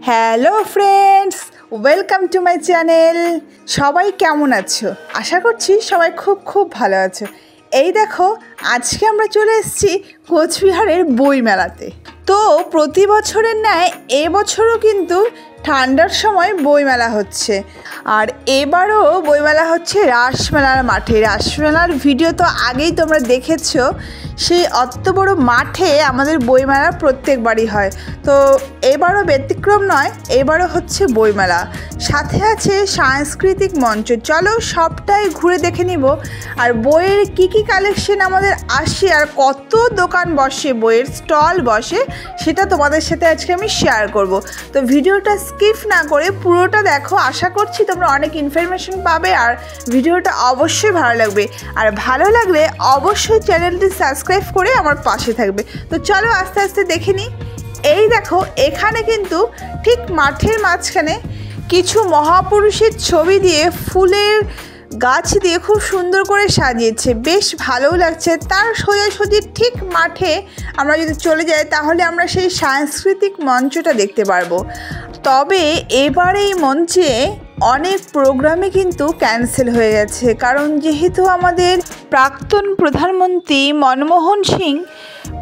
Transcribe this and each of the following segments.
Hello friends, welcome to my channel. সবাই কেমন আছো? আশা করছি সবাই খুব খুব ভালো আছো। এই দেখো, আজকে আমরা চলে এসেছি কোচবিহারের বইমেলাতে। তো প্রতি বছরের ন্যায় এবছরও কিন্তু ঠান্ডার সময় বইমেলা হচ্ছে। আর এবারও বইমেলা হচ্ছে রাসমেলার মাঠে। রাসমেলার ভিডিও তো আগেই তোমরা দেখেছো। সেই অত বড় মাঠে আমাদের বইমেলা প্রত্যেকবারই হয়, তো এবারও ব্যতিক্রম নয়, এবারও হচ্ছে বইমেলা। সাথে আছে সাংস্কৃতিক মঞ্চ। চলো সবটাই ঘুরে দেখে নিব। আর বইয়ের কি কি কালেকশন আমাদের আসে আর কত দোকান বসে, বইয়ের স্টল বসে, সেটা তোমাদের সাথে আজকে আমি শেয়ার করব। তো ভিডিওটা স্কিপ না করে পুরোটা দেখো। আশা করছি তোমরা অনেক ইনফরমেশন পাবে আর ভিডিওটা অবশ্যই ভালো লাগবে। আর ভালো লাগলে অবশ্যই চ্যানেলটি সাবস্ক্রাইব করে আমার পাশে থাকবে। তো চলো আস্তে আস্তে দেখে নিই। এই দেখো, এখানে কিন্তু ঠিক মাঠের মাঝখানে কিছু মহাপুরুষের ছবি দিয়ে ফুলের গাছ দিয়ে খুব সুন্দর করে সাজিয়েছে, বেশ ভালোও লাগছে। তার সোজাসুজি ঠিক মাঠে আমরা যদি চলে যাই তাহলে আমরা সেই সাংস্কৃতিক মঞ্চটা দেখতে পারবো। তবে এবার এই মঞ্চে অনেক প্রোগ্রামই কিন্তু ক্যান্সেল হয়ে গেছে, কারণ যেহেতু আমাদের প্রাক্তন প্রধানমন্ত্রী মনমোহন সিং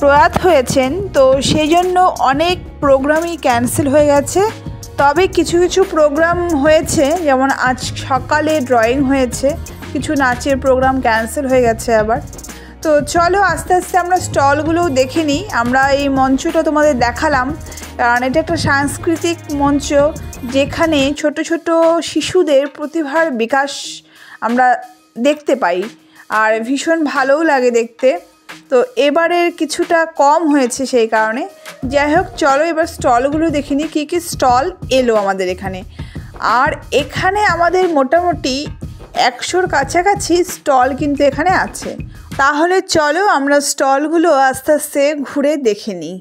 প্রয়াত হয়েছেন, তো সেই জন্য অনেক প্রোগ্রামই ক্যান্সেল হয়ে গেছে। তবে কিছু কিছু প্রোগ্রাম হয়েছে, যেমন আজ সকালে ড্রয়িং হয়েছে, কিছু নাচের প্রোগ্রাম ক্যান্সেল হয়ে গেছে আবার। তো চলো আস্তে আস্তে আমরা স্টলগুলোও দেখে নিই। আমরা এই মঞ্চটা তোমাদের দেখালাম কারণ এটা একটা সাংস্কৃতিক মঞ্চ, যেখানে ছোট ছোট শিশুদের প্রতিভার বিকাশ আমরা দেখতে পাই আর ভীষণ ভালোও লাগে দেখতে। তো এবারের কিছুটা কম হয়েছে সেই কারণে। যাই হোক, চলো এবার স্টলগুলো দেখে নিই, কী কী স্টল এলো আমাদের এখানে। আর এখানে আমাদের মোটামুটি 100-র কাছাকাছি স্টল কিন্তু এখানে আছে। তাহলে চলো আমরা স্টলগুলো আস্তে আস্তে ঘুরে দেখে নিই।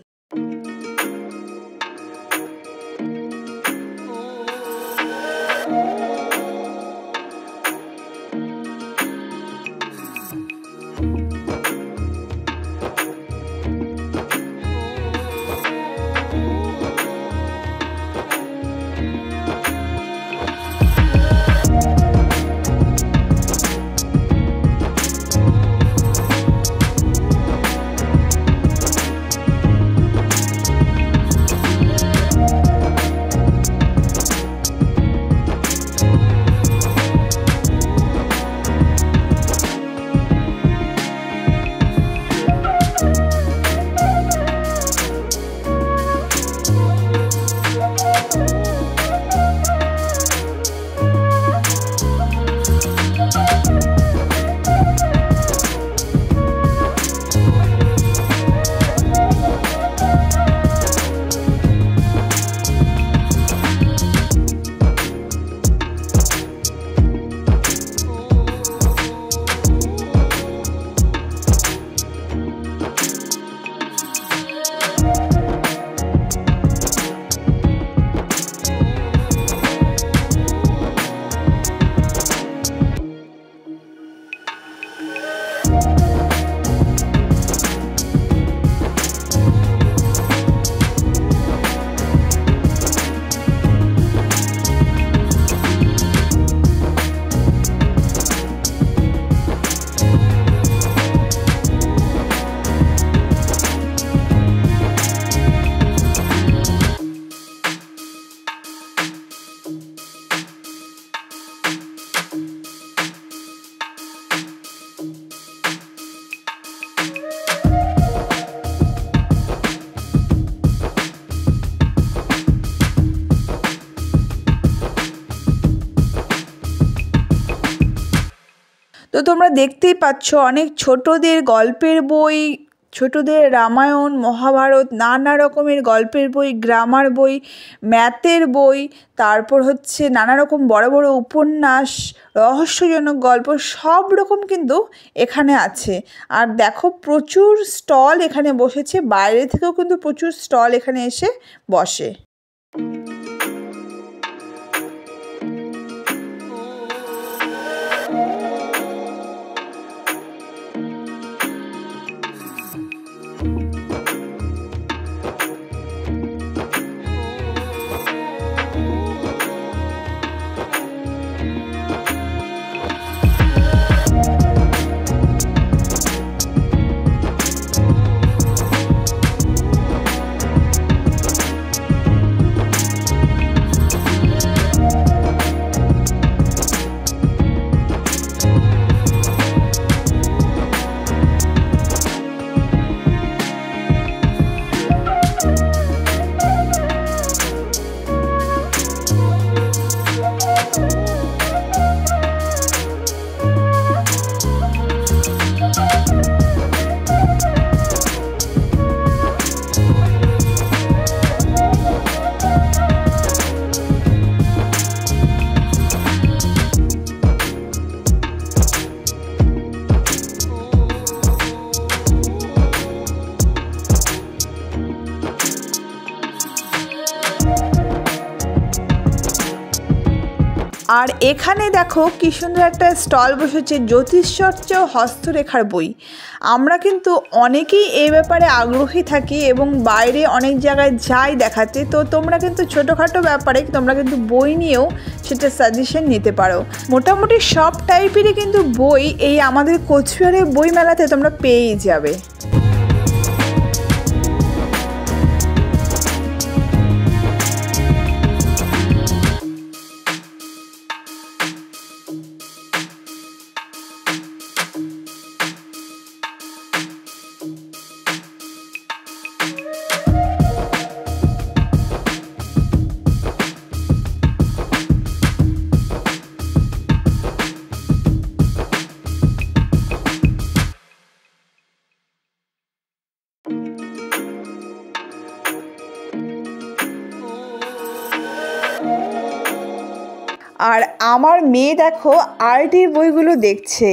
তো তোমরা দেখতেই পাচ্ছ অনেক ছোটদের গল্পের বই, ছোটদের রামায়ণ মহাভারত নানা রকমের গল্পের বই, গ্রামার বই, ম্যাথের বই, তারপর হচ্ছে নানা রকম বড় বড় উপন্যাস, রহস্যজনক গল্প, সব রকম কিন্তু এখানে আছে। আর দেখো প্রচুর স্টল এখানে বসেছে, বাইরে থেকেও কিন্তু প্রচুর স্টল এখানে এসে বসে। আর এখানে দেখো কি সুন্দর একটা স্টল বসেছে, জ্যোতিষচর্চা ও হস্তরেখার বই। আমরা কিন্তু অনেকেই এই ব্যাপারে আগ্রহী থাকি এবং বাইরে অনেক জায়গায় যাই দেখাতে। তো তোমরা কিন্তু ছোটোখাটো ব্যাপারে তোমরা কিন্তু বই নিয়েও সেটা সাজেশন নিতে পারো। মোটামুটি সব টাইপেরই কিন্তু বই এই আমাদের কোচবিহারের বই মেলাতে তোমরা পেয়েই যাবে। আর আমার মেয়ে দেখো আর্টের বইগুলো দেখছে,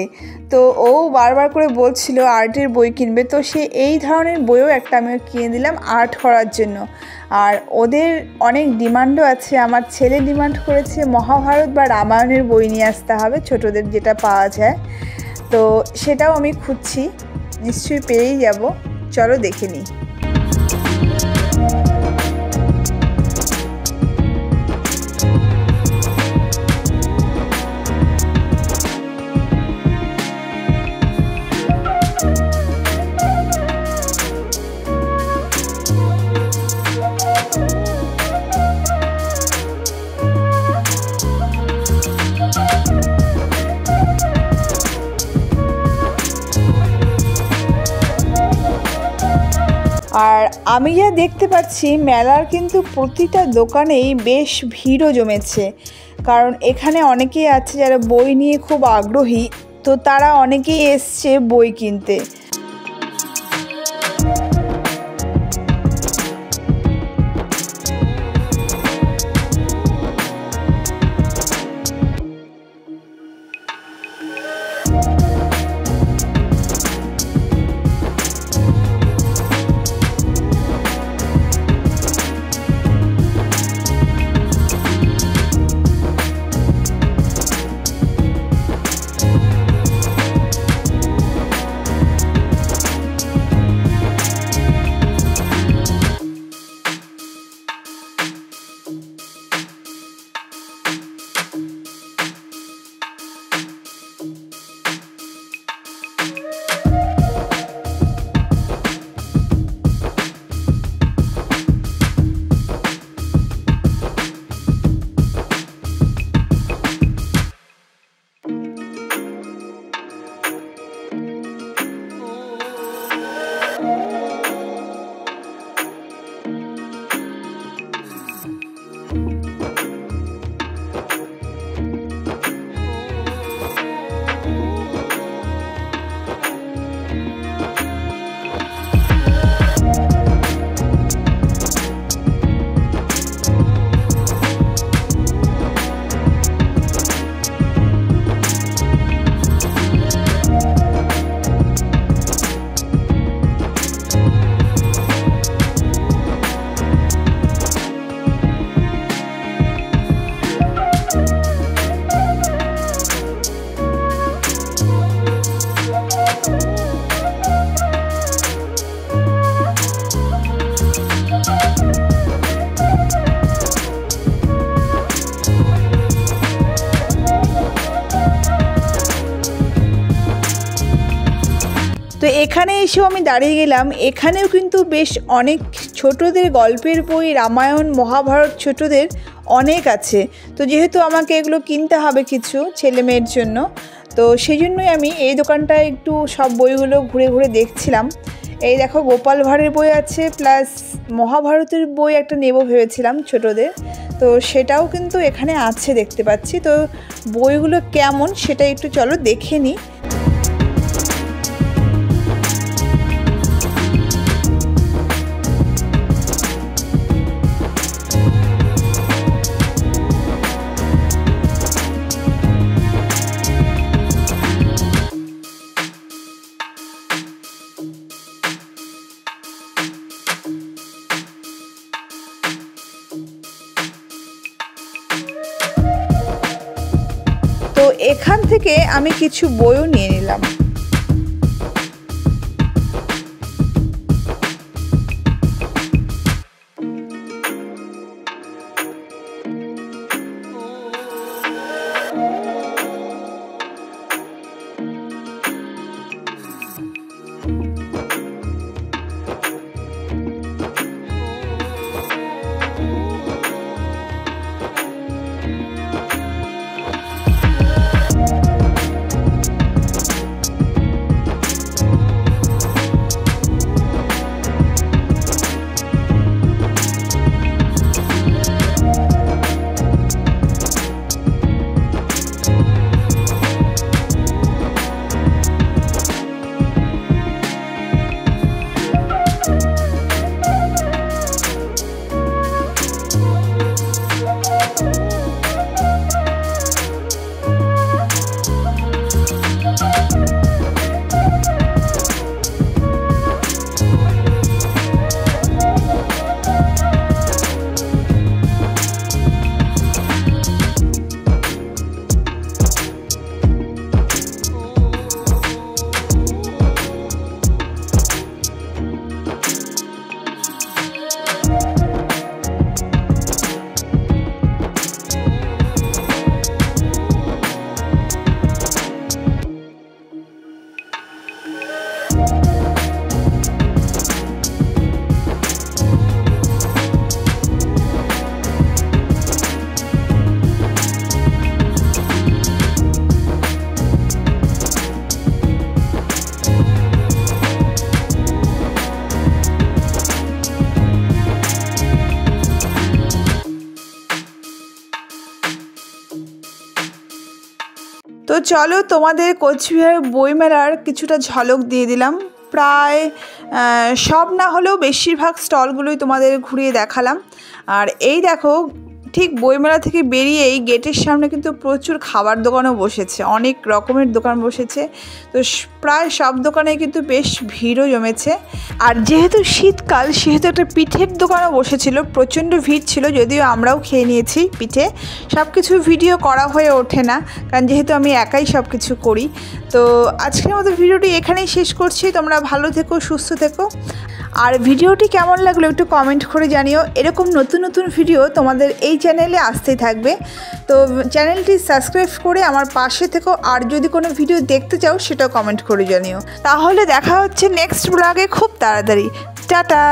তো ও বারবার করে বলছিল আর্টের বই কিনবে। তো সে এই ধরনের বইও একটা আমি কিনে দিলাম আর্ট করার জন্য। আর ওদের অনেক ডিমান্ডও আছে। আমার ছেলে ডিমান্ড করেছে মহাভারত বা রামায়ণের বই নিয়ে আসতে হবে, ছোটদের যেটা পাওয়া যায়। তো সেটাও আমি খুঁজছি, নিশ্চয়ই পেয়েই যাব। চলো দেখে নিই। আর আমি যা দেখতে পাচ্ছি মেলার কিন্তু প্রতিটা দোকানেই বেশ ভিড়ও জমেছে, কারণ এখানে অনেকেই আছে যারা বই নিয়ে খুব আগ্রহী। তো তারা অনেকেই এসছে বই কিনতে। তো এখানে এসেও আমি দাঁড়িয়ে গেলাম। এখানেও কিন্তু বেশ অনেক ছোটদের গল্পের বই, রামায়ণ মহাভারত ছোটদের অনেক আছে। তো যেহেতু আমাকে এগুলো কিনতে হবে কিছু ছেলে মেয়ের জন্য, তো সেই জন্যই আমি এই দোকানটায় একটু সব বইগুলো ঘুরে ঘুরে দেখছিলাম। এই দেখো গোপাল ভাঁড়ের বই আছে, প্লাস মহাভারতের বই একটা নেব ভেবেছিলাম ছোটদের, তো সেটাও কিন্তু এখানে আছে দেখতে পাচ্ছি। তো বইগুলো কেমন সেটা একটু চলো দেখে নিই। এখান থেকে আমি কিছু বইও নিয়ে নিলাম। তো চলো তোমাদের কোচবিহার বইমেলার কিছুটা ঝলক দিয়ে দিলাম। প্রায় সব না হলেও বেশিরভাগ স্টলগুলোই তোমাদের ঘুরিয়ে দেখালাম। আর এই দেখো ঠিক বইমেলা থেকে বেরিয়েই গেটের সামনে কিন্তু প্রচুর খাবার দোকানও বসেছে, অনেক রকমের দোকান বসেছে। তো প্রায় সব দোকানে কিন্তু বেশ ভিড়ও জমেছে। আর যেহেতু শীতকাল সেহেতু একটা পিঠের দোকানও বসেছিল, প্রচণ্ড ভিড় ছিল। যদিও আমরাও খেয়ে নিয়েছি পিঠে, সব কিছু ভিডিও করা হয়ে ওঠে না কারণ যেহেতু আমি একাই সব কিছু করি। তো আজকের মতো ভিডিওটি এখানেই শেষ করছি। তোমরা ভালো থেকো, সুস্থ থেকো। আর ভিডিওটি কেমন লাগলো একটু কমেন্ট করে জানিও। এরকম নতুন নতুন ভিডিও তোমাদের এই চ্যানেলে আসতেই থাকবে। তো চ্যানেলটি সাবস্ক্রাইব করে আমার পাশে থেকো। আর যদি কোনো ভিডিও দেখতে চাও সেটাও কমেন্ট করে জানিও। তাহলে দেখা হচ্ছে নেক্সট ব্লগে খুব তাড়াতাড়ি। টাটা।